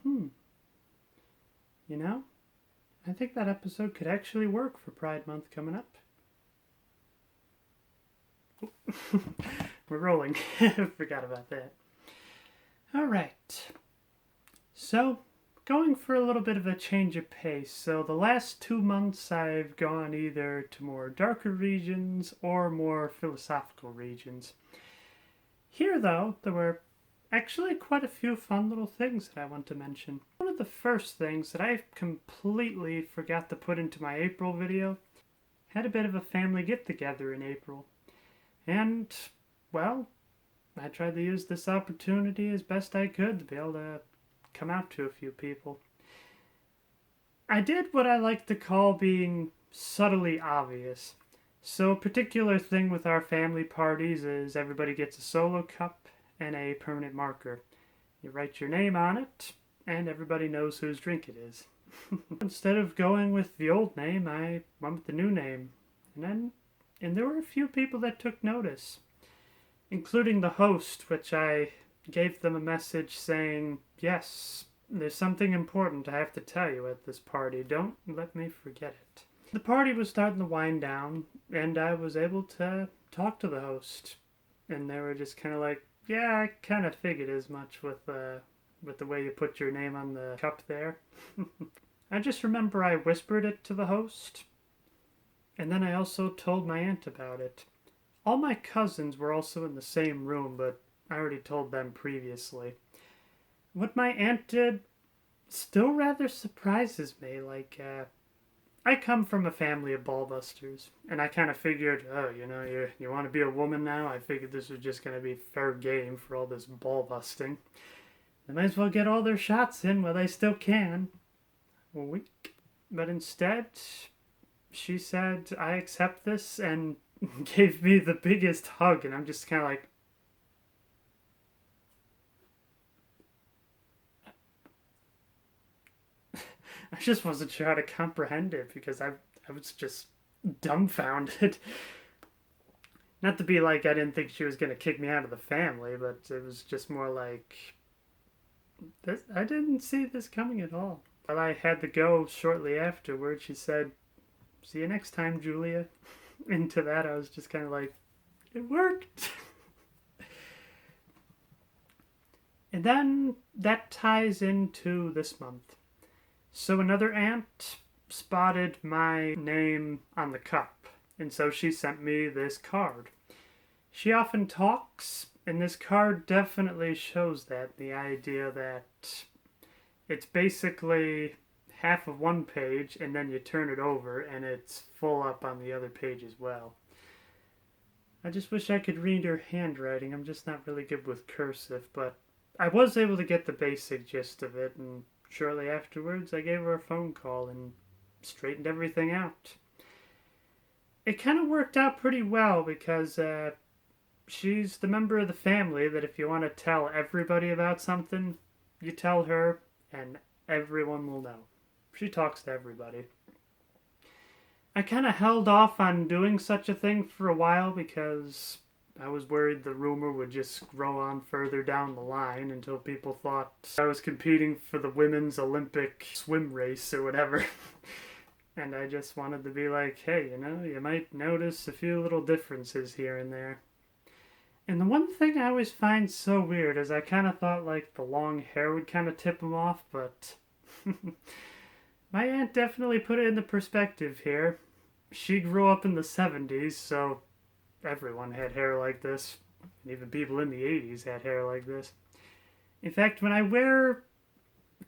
Hmm, you know, I think that episode could actually work for Pride Month coming up. We're rolling. Forgot about that. All right. So, going for a little bit of a change of pace. So, the last 2 months I've gone either to more darker regions or more philosophical regions. Here, though, there were actually quite a few fun little things that I want to mention. One of the first things that I completely forgot to put into my April video had a bit of a family get together in April. And, well, I tried to use this opportunity as best I could to be able to come out to a few people. I did what I like to call being subtly obvious. So, a particular thing with our family parties is everybody gets a solo cup and a permanent marker. You write your name on it, and everybody knows whose drink it is. Instead of going with the old name, I went with the new name. And there were a few people that took notice, including the host, which I gave them a message saying, yes, there's something important I have to tell you at this party. Don't let me forget it. The party was starting to wind down, and I was able to talk to the host. And they were just kind of like, yeah, I kind of figured as much with the way you put your name on the cup there. I just remember I whispered it to the host, and then I also told my aunt about it. All my cousins were also in the same room, but I already told them previously. What my aunt did still rather surprises me. I come from a family of ballbusters, and I kind of figured, oh, you want to be a woman now? I figured this was just going to be fair game for all this ball busting. They might as well get all their shots in while they still can. Weak. But instead, she said, I accept this, and gave me the biggest hug, and I'm just kind of like, I just wasn't sure how to comprehend it because I was just dumbfounded. Not to be like I didn't think she was going to kick me out of the family, but it was just more like, I didn't see this coming at all. While I had to go shortly afterward, she said, see you next time, Julia. Into that, I was just kind of like, it worked. And then that ties into this month. So another aunt spotted my name on the cup, and so she sent me this card. She often talks, and this card definitely shows that. The idea that it's basically half of one page, and then you turn it over, and it's full up on the other page as well. I just wish I could read her handwriting. I'm just not really good with cursive, but I was able to get the basic gist of it, and shortly afterwards I gave her a phone call and straightened everything out. It kind of worked out pretty well because she's the member of the family that if you want to tell everybody about something, you tell her and everyone will know. She talks to everybody. I kind of held off on doing such a thing for a while because I was worried the rumor would just grow on further down the line until people thought I was competing for the women's Olympic swim race or whatever. And I just wanted to be like, hey, you might notice a few little differences here and there. And the one thing I always find so weird is I kind of thought like the long hair would kind of tip him off, but my aunt definitely put it into perspective here. She grew up in the 70s, so everyone had hair like this. And even people in the 80s had hair like this. In fact, when I wear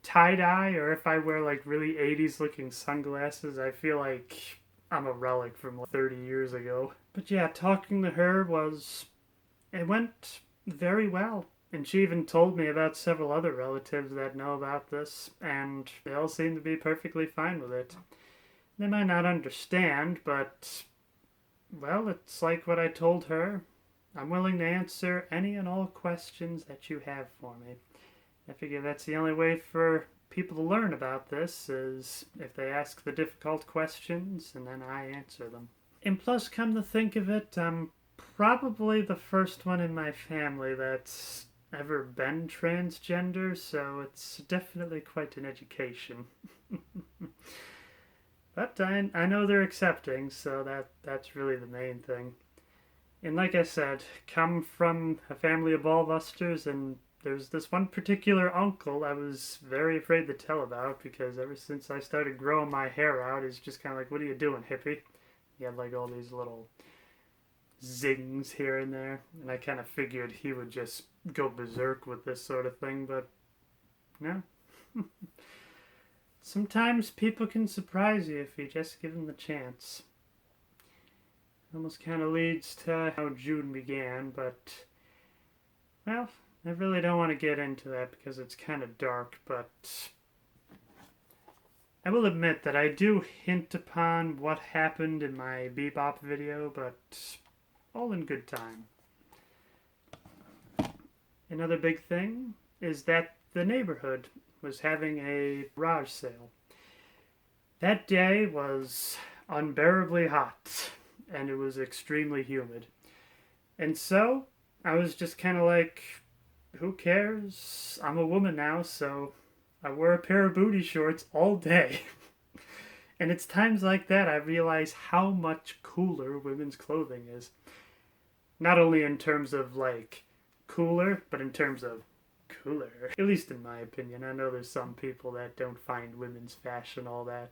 tie-dye or if I wear like really 80s looking sunglasses, I feel like I'm a relic from like 30 years ago. But yeah, talking to her it went very well. And she even told me about several other relatives that know about this, and they all seem to be perfectly fine with it. They might not understand, but, well, it's like what I told her. I'm willing to answer any and all questions that you have for me. I figure that's the only way for people to learn about this, is if they ask the difficult questions and then I answer them. And plus, come to think of it, I'm probably the first one in my family that's ever been transgender, so it's definitely quite an education. But I know they're accepting, so that's really the main thing. And like I said, come from a family of ballbusters, and there's this one particular uncle I was very afraid to tell about because ever since I started growing my hair out, he's just kind of like, "What are you doing, hippie?" He had like all these little zings here and there, and I kind of figured he would just go berserk with this sort of thing, but no. Sometimes people can surprise you if you just give them the chance. Almost kind of leads to how June began, but, well, I really don't want to get into that because it's kind of dark, but I will admit that I do hint upon what happened in my Bebop video, but all in good time. Another big thing is that the neighborhood was having a garage sale. That day was unbearably hot, and it was extremely humid. And so, I was just kind of like, who cares? I'm a woman now, so I wear a pair of booty shorts all day. And it's times like that I realize how much cooler women's clothing is. Not only in terms of, like, cooler, but in terms of cooler. At least in my opinion. I know there's some people that don't find women's fashion all that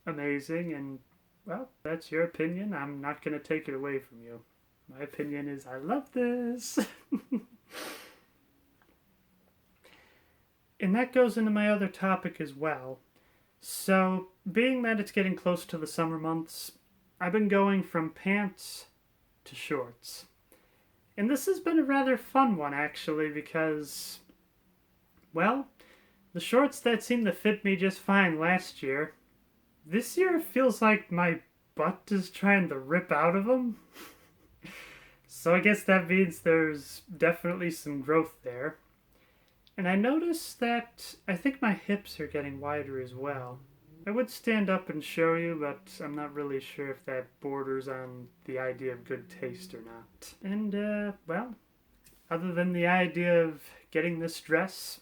amazing, and, well, that's your opinion. I'm not going to take it away from you. My opinion is I love this. And that goes into my other topic as well. So, being that it's getting close to the summer months, I've been going from pants to shorts. And this has been a rather fun one, actually, because, well, the shorts that seemed to fit me just fine last year, this year it feels like my butt is trying to rip out of them. So I guess that means there's definitely some growth there. And I noticed that I think my hips are getting wider as well. I would stand up and show you, but I'm not really sure if that borders on the idea of good taste or not. And, well, other than the idea of getting this dress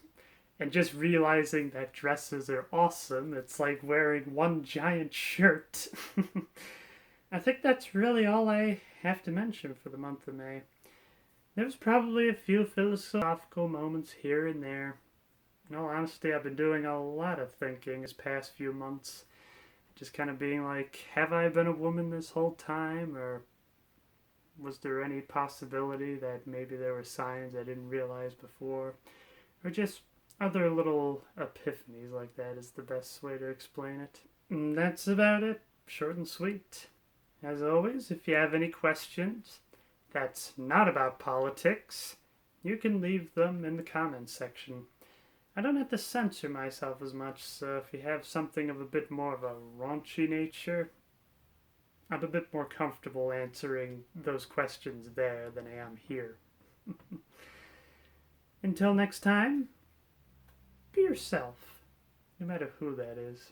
and just realizing that dresses are awesome, it's like wearing one giant shirt. I think that's really all I have to mention for the month of May. There's probably a few philosophical moments here and there. In all honesty, I've been doing a lot of thinking this past few months. Just kind of being like, have I been a woman this whole time? Or was there any possibility that maybe there were signs I didn't realize before? Or just other little epiphanies like that is the best way to explain it. And that's about it. Short and sweet. As always, if you have any questions that's not about politics, you can leave them in the comments section. I don't have to censor myself as much, so if you have something of a bit more of a raunchy nature, I'm a bit more comfortable answering those questions there than I am here. Until next time, be yourself, no matter who that is.